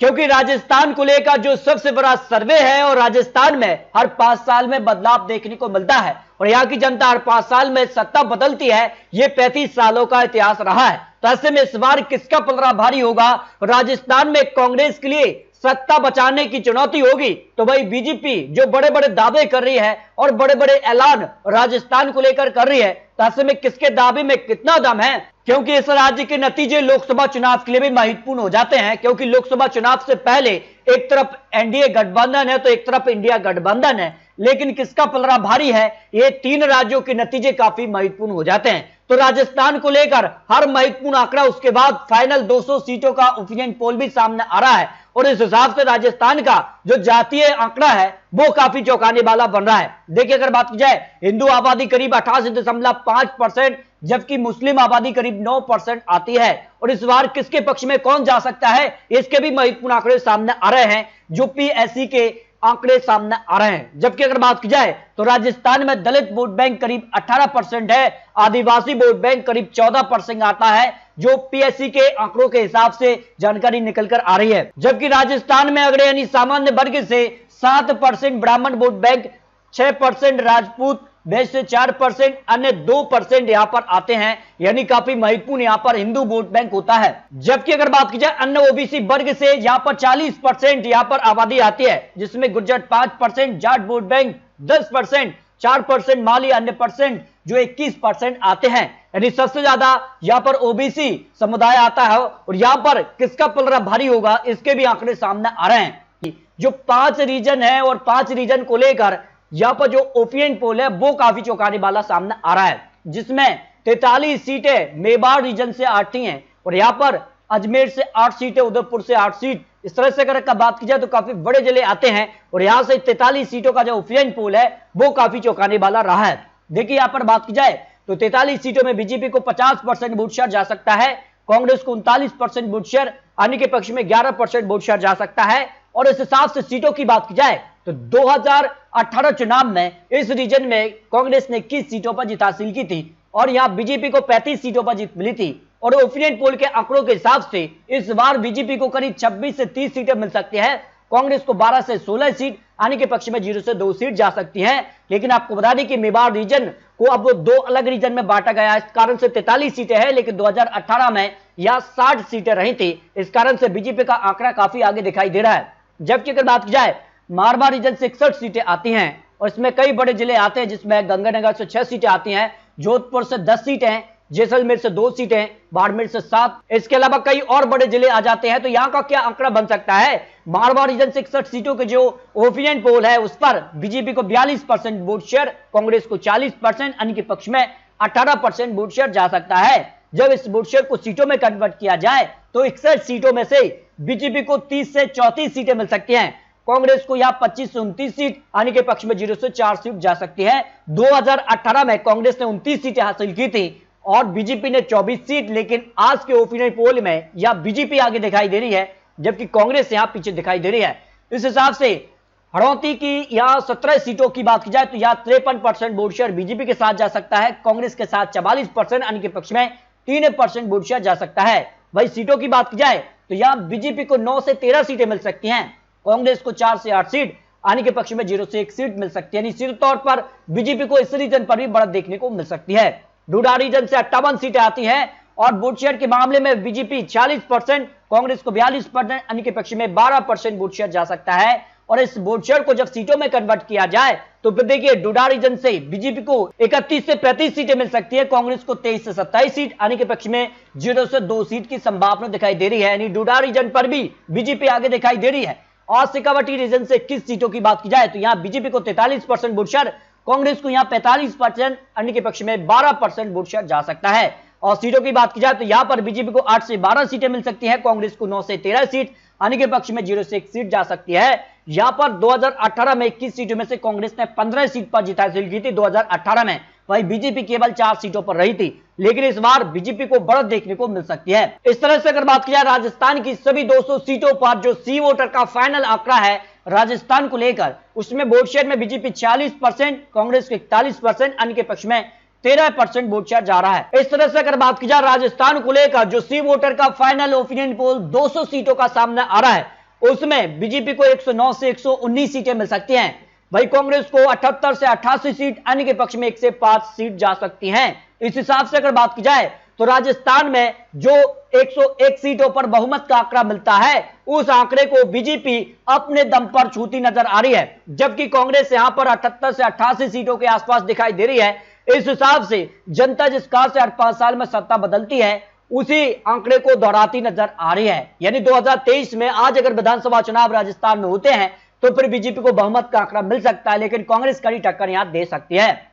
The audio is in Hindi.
क्योंकि राजस्थान को लेकर जो सबसे बड़ा सर्वे है और राजस्थान में हर 5 साल में बदलाव देखने को मिलता है और यहाँ की जनता हर 5 साल में सत्ता बदलती है, ये 35 सालों का इतिहास रहा है। तो ऐसे में इस बार किसका पलड़ा भारी होगा? राजस्थान में कांग्रेस के लिए सत्ता बचाने की चुनौती होगी तो भाई बीजेपी जो बड़े बड़े दावे कर रही है और बड़े बड़े ऐलान राजस्थान को लेकर कर रही है, तो ऐसे में किसके दावे में कितना दम है? क्योंकि इस राज्य के नतीजे लोकसभा चुनाव के लिए भी महत्वपूर्ण हो जाते हैं, क्योंकि लोकसभा चुनाव से पहले एक तरफ एनडीए गठबंधन है तो एक तरफ इंडिया गठबंधन है, लेकिन किसका पलड़ा भारी है, ये 3 राज्यों के नतीजे काफी महत्वपूर्ण हो जाते हैं। तो राजस्थान को लेकर हर महत्वपूर्ण आंकड़ा, उसके बाद फाइनल 200 सीटों का ओपिनियन पोल भी सामने आ रहा है और इस हिसाब से राजस्थान का जो जातीय आंकड़ा है वो काफी चौंकाने वाला बन रहा है। देखिए, अगर बात की जाए, हिंदू आबादी करीब 88.5%, जबकि मुस्लिम आबादी करीब 9% आती है और इस बार किसके पक्ष में कौन जा सकता है, इसके भी महत्वपूर्ण आंकड़े सामने आ रहे हैं, जो पीएससी के आंकड़े सामने आ रहे हैं। जबकि अगर बात की जाए तो राजस्थान में दलित वोट बैंक करीब 18% है, आदिवासी वोट बैंक करीब 14% आता है, जो पीएससी के आंकड़ों के हिसाब से जानकारी निकलकर आ रही है। जबकि राजस्थान में अगर यानी सामान्य वर्ग से 7% ब्राह्मण वोट बैंक, 6% राजपूत, वैश्य से 4%, अन्य 2% यहां पर आते हैं, यानी काफी महत्वपूर्ण यहां पर हिंदू वोट बैंक होता है। जबकि अगर बात की जाए अन्य ओबीसी वर्ग से यहां पर 40% यहां पर आबादी आती है, जिसमें गुर्जर 5%, जाट वोट बैंक 10%, 4% माली, अन्य परसेंट जो 21% आते हैं, यानी सबसे ज्यादा यहां पर ओबीसी समुदाय आता है। और यहां पर किसका पलड़ा भारी होगा, इसके भी आंकड़े सामने आ रहे हैं। जो 5 रीजन है और 5 रीजन को लेकर यहां पर जो ओपिनियन पोल है वो काफी चौंकाने वाला सामने आ रहा है, जिसमें 43 सीटें मेवाड़ रीजन से आती हैं और यहां पर अजमेर से 8 सीटें, उदयपुर से 8 सीट, इस तरह से अगर बात की जाए तो काफी बड़े जिले आते हैं और यहां से 43 सीटों का जो ओपिनियन पोल है वो काफी चौंकाने वाला रहा है। देखिए, यहां पर बात की जाए तो 43 सीटों में बीजेपी को 50% वोट शेयर जा सकता है, कांग्रेस को 39% वोट शेयर, अन्य के पक्ष में 11% वोट शेयर जा सकता है। और इस हिसाब से सीटों की बात की जाए तो 2018 चुनाव में इस रीजन में कांग्रेस ने 21 सीटों पर जीत हासिल की थी और यहां बीजेपी को 35 सीटों पर जीत मिली थी और ओपिनियन पोल के आंकड़ों के हिसाब से इस बार बीजेपी को करीब 26 से 30 सीटें मिल सकती है, कांग्रेस को 12 से 16 सीट, अन्य के पक्ष में 0 से 2 सीट जा सकती है। लेकिन आपको बता दें कि मेवाड़ रीजन को अब 2 अलग रीजन में बांटा गया है, इस कारण से 43 सीटें हैं, लेकिन 2018 में यह 60 सीटें रही थी, इस कारण से बीजेपी का आंकड़ा काफी आगे दिखाई दे रहा है। जबकि अगर बात की जाए मारवाड़ रीजन से 61 सीटें आती हैं और इसमें कई बड़े जिले आते हैं, जिसमें गंगानगर से 6 सीटें आती हैं, जोधपुर से 10 सीटें, जैसलमेर से 2 सीटें, बाड़मेर से 7, इसके अलावा कई और बड़े जिले आ जाते हैं। तो यहाँ का क्या आंकड़ा बन सकता है? मारवाड़ रीजन से 61 सीटों के जो ओपिनियन पोल है उस पर बीजेपी को 42% वोट शेयर, कांग्रेस को 40%, अन्य के पक्ष में 18% वोट शेयर जा सकता है। जब इस वोट शेयर को सीटों में कन्वर्ट किया जाए तो 61 सीटों में से बीजेपी को 30 से 34 सीटें मिल सकती हैं, कांग्रेस को यहां 25 से 29 सीट, अन्य के पक्ष में 0 से 4 सीट जा सकती है। 2018 में कांग्रेस ने 29 सीटें हासिल की थी और बीजेपी ने 24 सीट, लेकिन आज के ओपिनियन पोल में यह बीजेपी आगे दिखाई दे रही है, जबकि कांग्रेस यहां पीछे दिखाई दे रही है। इस हिसाब से हड़ौती की यहां 17 सीटों की बात की जाए तो यहां 53% वोट शेयर बीजेपी के साथ जा सकता है, कांग्रेस के साथ 44%, अन्य के पक्ष में 3% वोट शेयर जा सकता है। वही सीटों की बात की जाए तो यहां बीजेपी को 9 से 13 सीटें मिल सकती हैं, कांग्रेस को 4 से 8 सीट, अन्य के पक्ष में 0 से 1 सीट मिल सकती है। निश्चित तौर पर बीजेपी को इस रीजन पर भी बढ़त देखने को मिल सकती है। डोडा रीजन से 58 सीटें आती हैं और वोट शेयर के मामले में बीजेपी 40%, कांग्रेस को 42%, अन्य के पक्ष में 12% वोट शेयर जा सकता है। और इस वोट शेयर को जब सीटों में कन्वर्ट किया जाए तो फिर देखिए, डोडा रीजन से बीजेपी को 31 से 35 सीटें मिल सकती है, कांग्रेस को 23 से 27 सीट, अन्य के पक्ष में 0 से 2 सीट की संभावना दिखाई दे रही है। यानी डोडा रीजन पर भी बीजेपी आगे दिखाई दे रही है। और शेखावाटी रीजन से 21 सीटों की बात की जाए तो यहां बीजेपी को 43% वोट शेयर, कांग्रेस को यहां 45%, अन्य के पक्ष में 12% वोट शेयर जा सकता है। और सीटों की बात की जाए तो यहां पर बीजेपी को 8 से 12 सीटें मिल सकती हैं, कांग्रेस को 9 से 13 सीट, अन्य के पक्ष में 0 से 1 सीट जा सकती है। यहां पर 2018 में 21 सीटों में से कांग्रेस ने 15 सीट पर जीत हासिल की थी 2018 में, वहीं बीजेपी केवल 4 सीटों पर रही थी, लेकिन इस बार बीजेपी को बढ़त देखने को मिल सकती है। इस तरह से अगर बात की जाए राजस्थान की सभी 200 सीटों पर जो सी वोटर का फाइनल आंकड़ा है राजस्थान को लेकर, उसमें वोट शेयर में बीजेपी 40%, कांग्रेस को 41%, अन्य के पक्ष में 13% वोट शेयर जा रहा है। इस तरह से अगर बात की जाए राजस्थान को लेकर जो सी वोटर का फाइनल ओपिनियन पोल 200 सीटों का सामने आ रहा है, उसमें बीजेपी को 109 से 119 सीटें मिल सकती हैं। वही कांग्रेस को 78 से 88 सीट, अन्य के पक्ष में 1 से 5 सीट जा सकती हैं। इस हिसाब से अगर बात की जाए तो राजस्थान में जो 101 सीटों पर बहुमत का आंकड़ा मिलता है, उस आंकड़े को बीजेपी अपने दम पर छूती नजर आ रही है, जबकि कांग्रेस यहां पर 78 से 88 सीटों के आसपास दिखाई दे रही है। इस हिसाब से जनता जिस कार से हर 5 साल में सत्ता बदलती है, उसी आंकड़े को दोहराती नजर आ रही है। यानी 2023 में आज अगर विधानसभा चुनाव राजस्थान में होते हैं तो फिर बीजेपी को बहुमत का आंकड़ा मिल सकता है, लेकिन कांग्रेस कड़ी टक्कर यहां दे सकती है।